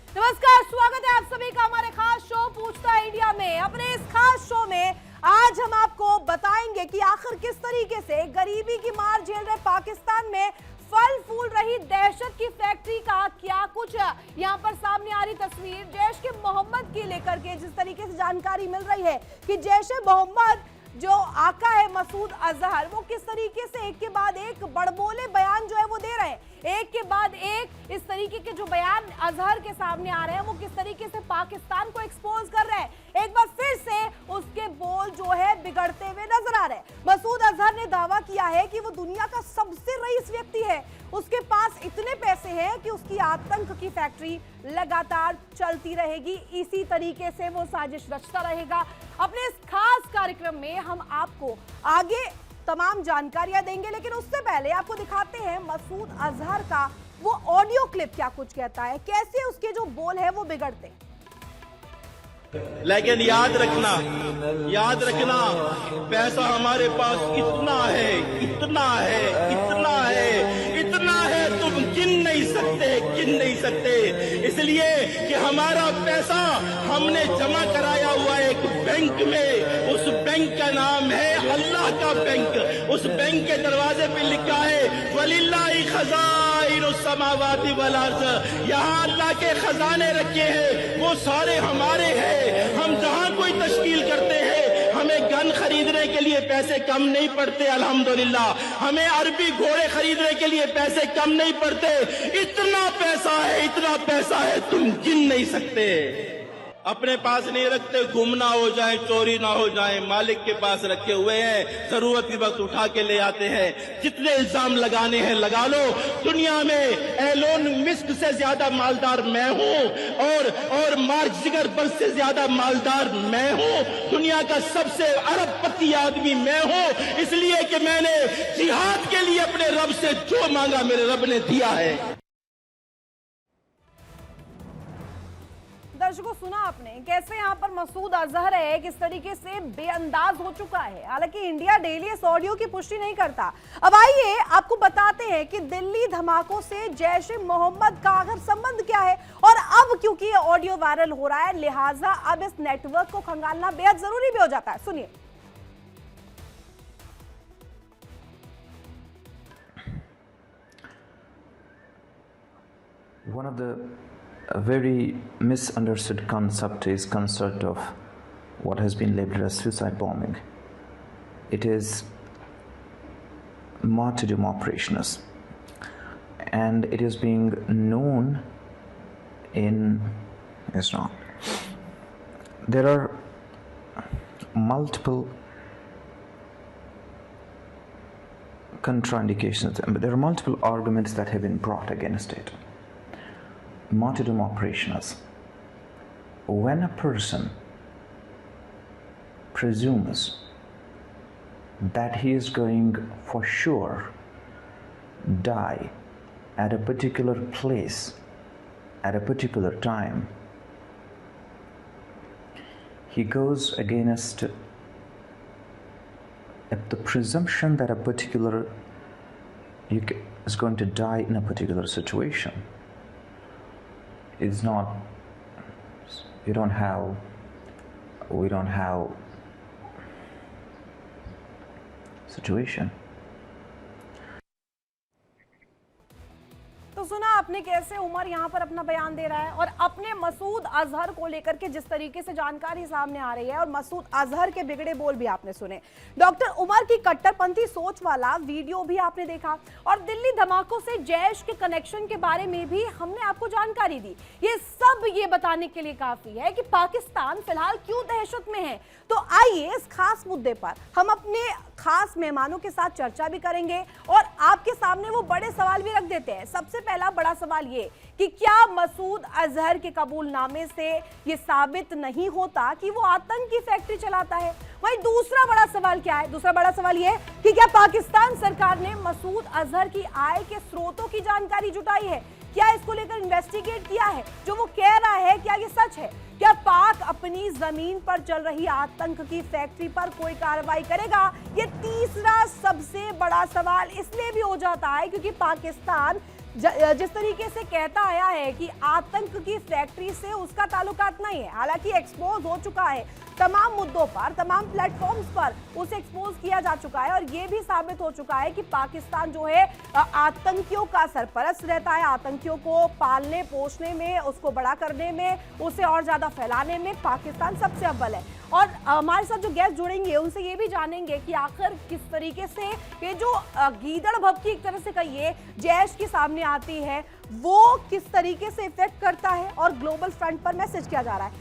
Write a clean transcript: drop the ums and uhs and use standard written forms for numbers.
नमस्कार, स्वागत है आप सभी का हमारे खास शो पूछता है इंडिया में। अपने इस खास शो में आज हम आपको बताएंगे कि आखिर किस तरीके से गरीबी की मार झेल रहे पाकिस्तान में फल फूल रही दहशत की फैक्ट्री का क्या कुछ यहाँ पर सामने आ रही तस्वीर जैश के मोहम्मद की लेकर के जिस तरीके से जानकारी मिल रही है कि जैश ए मोहम्मद जो आका है मसूद अजहर, वो किस तरीके से एक के बाद एक बड़बोले बयान जो है वो दे रहे हैं। एक के बाद एक इस तरीके के जो बयान अजहर के सामने आ रहे हैं वो किस तरीके से पाकिस्तान को एक्सपोज कर रहे हैं। एक बार फिर से उसके बोल जो है बिगड़ते हुए नजर आ रहे हैं। मसूद अजहर ने दावा किया है कि वो दुनिया का सबसे रईस व्यक्ति है, उसके पास इतने पैसे हैं कि उसकी आतंक की फैक्ट्री लगातार चलती रहेगी, इसी तरीके से वो साजिश रचता रहेगा। अपने इस खास कार्यक्रम में हम आपको आगे तमाम जानकारियां देंगे, लेकिन उससे पहले आपको दिखाते हैं मसूद अजहर का वो ऑडियो क्लिप क्या कुछ कहता है, कैसे उसके जो बोल है वो बिगड़ते हैं। लेकिन याद रखना पैसा हमारे पास इतना है, इतना है, इतना है, इतना है, तुम गिन नहीं सकते। इसलिए कि हमारा पैसा हमने जमा कराया हुआ है एक बैंक में, उस बैंक का नाम है अल्लाह का बैंक। उस बैंक के दरवाजे पे लिखा है वलिल्लाहि खज़ाइनुस समावाति वल अर्ज़, यहाँ अल्लाह के खजाने रखे हैं, वो सारे हमारे हैं। हम जहां कोई तश्कील करते हैं हमें गन खरीदने के लिए पैसे कम नहीं पड़ते, अल्हम्दुलिल्लाह। हमें अरबी घोड़े खरीदने के लिए पैसे कम नहीं पड़ते। इतना पैसा है तुम गिन नहीं सकते। अपने पास नहीं रखते, गुम ना हो जाए, चोरी ना हो जाए, मालिक के पास रखे हुए हैं, जरूरत के वक्त उठा के ले आते हैं। जितने इल्जाम लगाने हैं लगा लो। दुनिया में एलोन मस्क से ज्यादा मालदार मैं हूं और मार्क जुकरबर्ग से ज्यादा मालदार मैं हूं। दुनिया का सबसे अरबपति आदमी मैं हूं, इसलिए कि मैंने जिहाद के लिए अपने रब से जो मांगा मेरे रब ने दिया है। दर्शकों, सुना आपने कैसे यहाँ पर मसूद अजहर है किस तरीके से बेअंदाज हो चुका है। हालांकि इंडिया डेली इस ऑडियो की पुष्टि नहीं करता। अब आइए आपको बताते हैं कि दिल्ली धमाकों से जैश ए मोहम्मद का आखिर संबंध क्या है, और अब क्योंकि ये ऑडियो वायरल हो रहा है लिहाजा अब इस नेटवर्क को खंगालना बेहद जरूरी भी हो जाता है। सुनिए। One of the a very misunderstood concept is concept of what has been labeled as suicide bombing. It is martyrdom operations, and it is being known in Islam. There are multiple contraindications, but there are multiple arguments that have been brought against it. Martyrdom operations. When a person presumes that he is going for sure die at a particular place at a particular time, he goes against the presumption that a particular is going to die in a particular situation. It's not, we don't have situation. तो सुना आपने कैसे उमर यहाँ पर अपना बयान दे रहा है और अपने मसूद अजहर को लेकर के जिस तरीके से जानकारी सामने आ रही है, और मसूद अजहर के बिगड़े बोल भी आपने सुने। डॉक्टर उमर की कट्टरपंथी सोच वाला वीडियो भी आपने देखा, और दिल्ली धमाकों से जैश के कनेक्शन के बारे में भी हमने आपको जानकारी दी। ये सब ये बताने के लिए काफी है कि पाकिस्तान फिलहाल क्यों दहशत में है। तो आइए इस खास मुद्दे पर हम अपने खास मेहमानों के साथ चर्चा भी करेंगे और आपके सामने वो बड़े सवाल भी रख देते हैं। सबसे पहला बड़ा सवाल ये कि क्या मसूद अजहर के कबूलनामे से ये साबित नहीं होता कि वो आतंक की फैक्ट्री चलाता है। वहीं दूसरा बड़ा सवाल क्या है? दूसरा बड़ा सवाल ये कि क्या पाकिस्तान सरकार ने मसूद अजहर की आय के स्रोतों की जानकारी जुटाई है? क्या इसको लेकर इन्वेस्टिगेट किया है? जो वो कह रहा है क्या ये सच है? क्या पाक अपनी जमीन पर चल रही आतंक की फैक्ट्री पर कोई कार्रवाई करेगा? ये तीसरा सबसे बड़ा सवाल इसलिए भी हो जाता है क्योंकि पाकिस्तान जिस तरीके से कहता आया है कि आतंक की फैक्ट्री से उसका ताल्लुकात नहीं है, हालांकि एक्सपोज हो चुका है तमाम मुद्दों पर, तमाम प्लेटफॉर्म्स पर उसे एक्सपोज किया जा चुका है और ये भी साबित हो चुका है कि पाकिस्तान जो है आतंकियों का सरपरस्त रहता है। आतंकियों को पालने पोषने में, उसको बड़ा करने में, उसे और ज्यादा फैलाने में पाकिस्तान सबसे अव्वल है। और हमारे साथ जो गेस्ट जुड़ेंगे उनसे ये भी जानेंगे कि आखिर किस तरीके से ये जो गीदड़ भभकी एक तरह से कहिए जैश की सामने आती है वो किस तरीके से इफेक्ट करता है और ग्लोबल फ्रंट पर मैसेज किया जा रहा है।